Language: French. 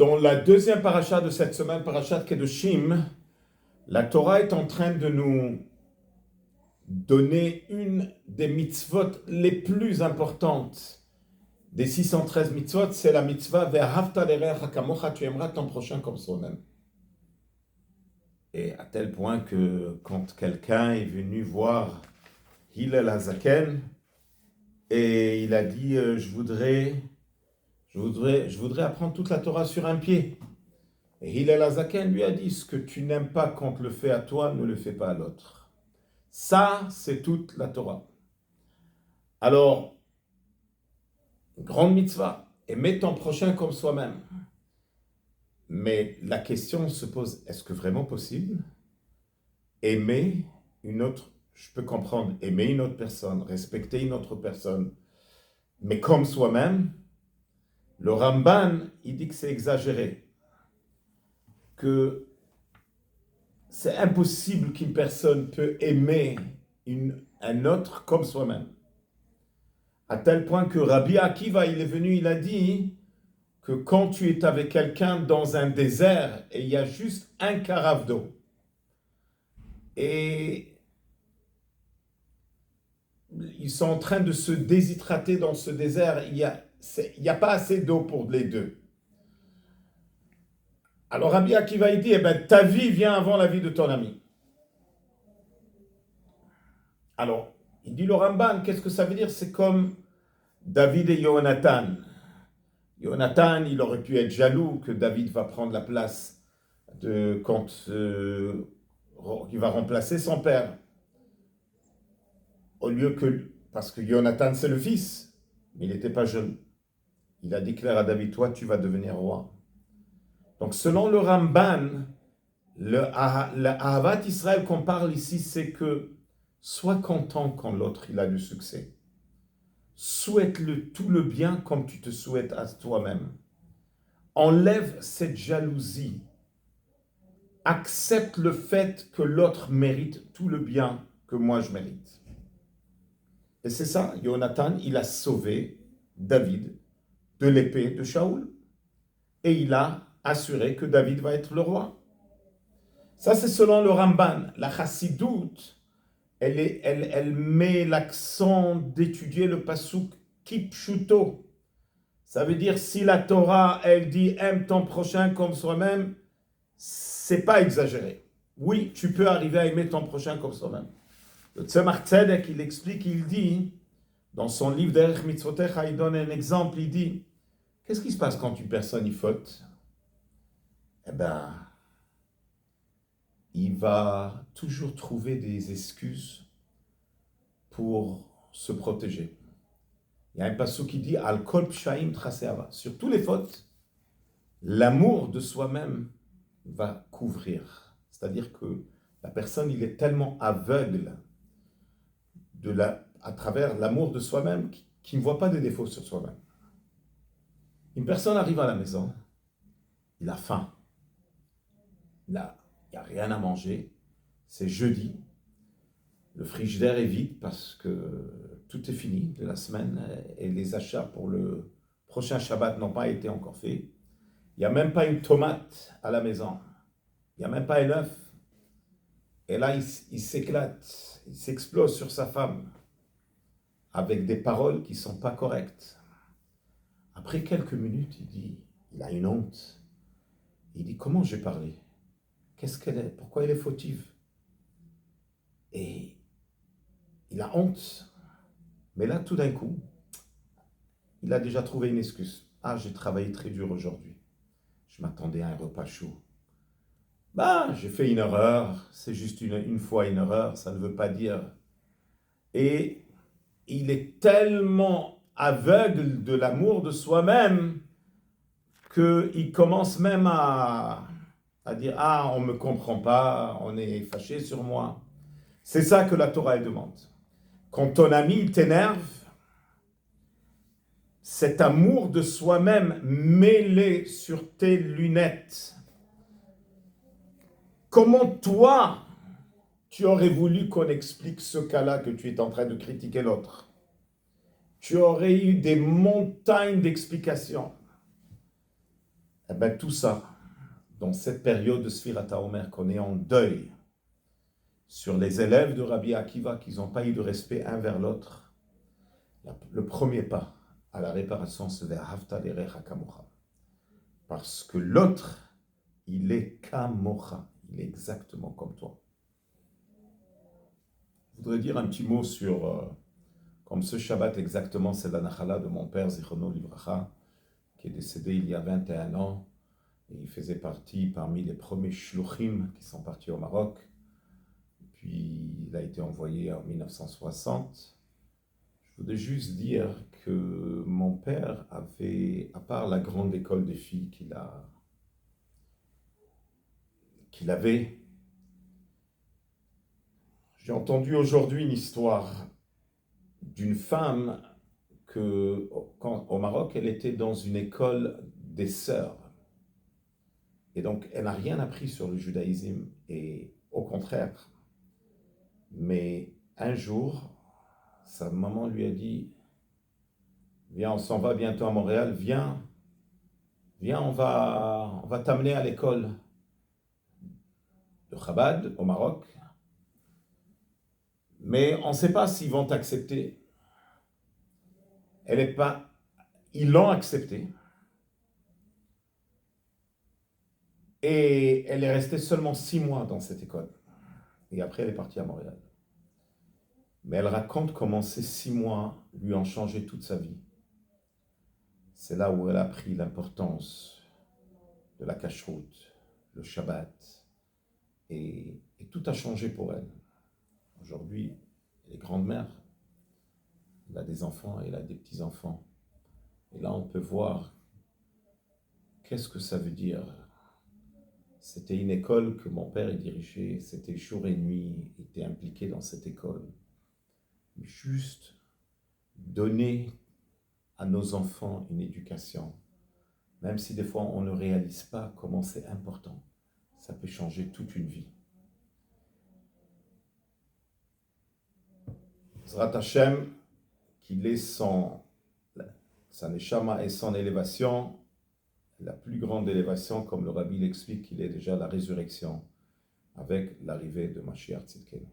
Dans la deuxième paracha de cette semaine, parachat Kedoshim, la Torah est en train de nous donner une des mitzvot les plus importantes des 613 mitzvot, c'est la mitzvah Ve'ahavta l'erecha kamocha, tu aimeras ton prochain comme soi-même. Et à tel point que quand quelqu'un est venu voir Hillel Hazaken et il a dit je voudrais apprendre toute la Torah sur un pied. Et Hillel Hazaken lui a dit ce que tu n'aimes pas quand le fait à toi, ne le fais pas à l'autre. Ça, c'est toute la Torah. Alors, grande mitzvah, aimer ton prochain comme soi-même. Mais la question se pose, est-ce que vraiment possible? Aimer une autre, je peux comprendre, aimer une autre personne, respecter une autre personne, mais comme soi-même, le Ramban, il dit que c'est exagéré, que c'est impossible qu'une personne peut aimer un autre comme soi-même. À tel point que Rabbi Akiva, il est venu, il a dit que quand tu es avec quelqu'un dans un désert et il y a juste un carafe d'eau, et ils sont en train de se déshydrater dans ce désert, il n'y a pas assez d'eau pour les deux. Alors Rabbi Akiva, il dit, ta vie vient avant la vie de ton ami. Alors, il dit le Ramban, qu'est-ce que ça veut dire? C'est comme David et Jonathan. Jonathan, il aurait pu être jaloux que David va prendre la place quand il va remplacer son père. Au lieu que, parce que Jonathan c'est le fils, mais il n'était pas jeune. Il a déclaré à David, toi tu vas devenir roi. Donc selon le Ramban, le Ahavat Israël qu'on parle ici, c'est que sois content quand l'autre il a du succès. Souhaite-le tout le bien comme tu te souhaites à toi-même. Enlève cette jalousie. Accepte le fait que l'autre mérite tout le bien que moi je mérite. Et c'est ça, Jonathan, il a sauvé David de l'épée de Shaoul. Et il a assuré que David va être le roi. Ça, c'est selon le Ramban. La Chassidoute, elle met l'accent d'étudier le pasuk Kipshuto. Ça veut dire, si la Torah, elle dit « aime ton prochain comme soi-même », c'est pas exagéré. Oui, tu peux arriver à aimer ton prochain comme soi-même. Le Tzemach Tzedek, il explique, il dit, dans son livre Derech Mitzvotecha, il donne un exemple, il dit, qu'est-ce qui se passe quand une personne y faute? Il va toujours trouver des excuses pour se protéger. Il y a un passage qui dit, Al kol pshaim traseava. Sur toutes les fautes, l'amour de soi-même va couvrir. C'est-à-dire que la personne, il est tellement aveugle à travers l'amour de soi-même qu'il ne voit pas de défauts sur soi-même. Une personne arrive à la maison, il a faim, il n'y a rien à manger, c'est jeudi, le frigidaire est vide parce que tout est fini de la semaine et les achats pour le prochain Shabbat n'ont pas été encore faits. Il n'y a même pas une tomate à la maison, il n'y a même pas un œuf. Et là, il s'éclate, il s'explose sur sa femme avec des paroles qui ne sont pas correctes. Après quelques minutes, il a une honte. Il dit, comment j'ai parlé? Qu'est-ce qu'elle est? Pourquoi elle est fautive? Et il a honte. Mais là, tout d'un coup, il a déjà trouvé une excuse. Ah, j'ai travaillé très dur aujourd'hui. Je m'attendais à un repas chaud. J'ai fait une erreur. C'est juste une fois une erreur. Ça ne veut pas dire. Et il est tellement aveugle de l'amour de soi-même qu'il commence même à dire « Ah, on ne me comprend pas, on est fâché sur moi. » C'est ça que la Torah elle demande. Quand ton ami t'énerve, cet amour de soi-même mêlé sur tes lunettes. Comment toi, tu aurais voulu qu'on explique ce cas-là que tu es en train de critiquer l'autre? Tu aurais eu des montagnes d'explications. Eh bien, tout ça, dans cette période de Sfirat HaOmer, qu'on est en deuil sur les élèves de Rabbi Akiva qui n'ont pas eu de respect un vers l'autre, le premier pas à la réparation, c'est Ve'ahavta l'erecha kamocha. Parce que l'autre, il est kamocha, il est exactement comme toi. Je voudrais dire un petit mot sur, comme ce Shabbat exactement, c'est la nachala de mon père, Zichrono Livracha, qui est décédé il y a 21 ans. Et il faisait partie parmi les premiers shluchim qui sont partis au Maroc. Puis il a été envoyé en 1960. Je voudrais juste dire que mon père avait, à part la grande école des filles qu'il avait, j'ai entendu aujourd'hui une histoire d'une femme que, au Maroc, elle était dans une école des sœurs. Et donc, elle n'a rien appris sur le judaïsme, et au contraire. Mais un jour, sa maman lui a dit, viens, on s'en va bientôt à Montréal, viens, on va t'amener à l'école de Chabad, au Maroc. Mais on ne sait pas s'ils vont t'accepter. Ils l'ont accepté. Et elle est restée seulement 6 mois dans cette école. Et après, elle est partie à Montréal. Mais elle raconte comment ces 6 mois lui ont changé toute sa vie. C'est là où elle a appris l'importance de la cacheroute, le Shabbat. Et tout a changé pour elle. Aujourd'hui, elle est grande-mère. Elle a des enfants, elle a des petits-enfants. Et là, on peut voir qu'est-ce que ça veut dire. C'était une école que mon père dirigeait, c'était jour et nuit, il était impliqué dans cette école. Juste donner à nos enfants une éducation, même si des fois on ne réalise pas comment c'est important, ça peut changer toute une vie. Zrat Hashem, qu'il ait sa neshama et son élévation, la plus grande élévation, comme le Rabbi l'explique, qu'il est déjà la résurrection avec l'arrivée de Mashiach Tzidkenu.